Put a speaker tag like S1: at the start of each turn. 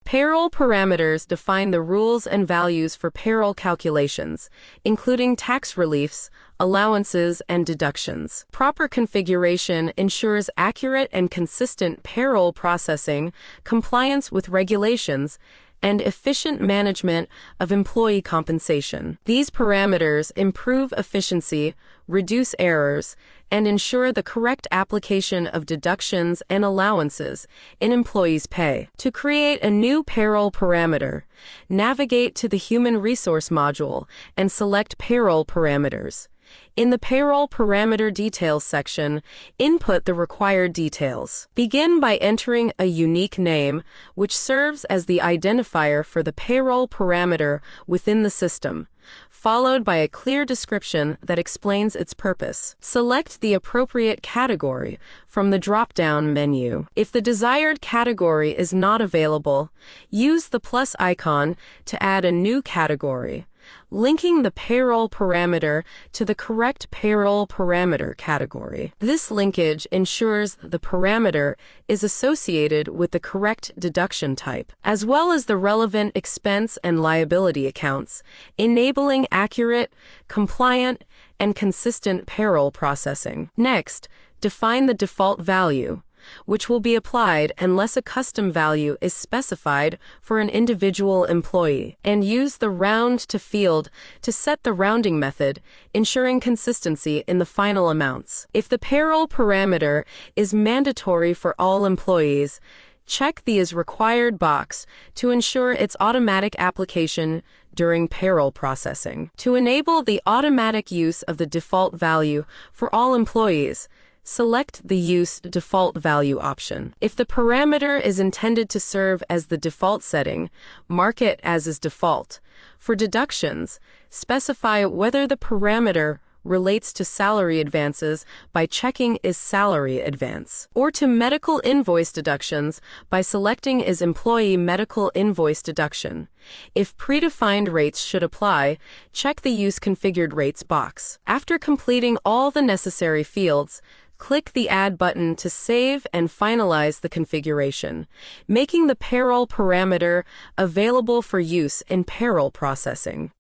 S1: Payroll parameters define the rules and values for payroll calculations, including tax reliefs, allowances, and deductions. Proper configuration ensures accurate and consistent payroll processing, compliance with regulations, and efficient management of employee compensation. These parameters improve efficiency, reduce errors, and ensure the correct application of deductions and allowances in employees' pay. To create a new payroll parameter, navigate to the Human Resource module and select Payroll Parameters. In the Payroll Parameter Details section, input the required details. Begin by entering a unique name, which serves as the identifier for the payroll parameter within the system, followed by a clear description that explains its purpose. Select the appropriate category from the drop-down menu. If the desired category is not available, use the plus icon to add a new category, linking the payroll parameter to the correct payroll parameter category. This linkage ensures the parameter is associated with the correct deduction type, as well as the relevant expense and liability accounts, enabling accurate, compliant, and consistent payroll processing. Next, define the default value, which will be applied unless a custom value is specified for an individual employee, and use the round to field to set the rounding method, ensuring consistency in the final amounts. If the payroll parameter is mandatory for all employees, check the Is Required box to ensure its automatic application during payroll processing. To enable the automatic use of the default value for all employees, select the Use Default Value option. If the parameter is intended to serve as the default setting, mark it as is default. For deductions, specify whether the parameter relates to salary advances by checking Is Salary Advance, or to medical invoice deductions by selecting Is Employee Medical Invoice Deduction. If predefined rates should apply, check the Use Configured Rates box. After completing all the necessary fields, click the Add button to save and finalize the configuration, making the payroll parameter available for use in payroll processing.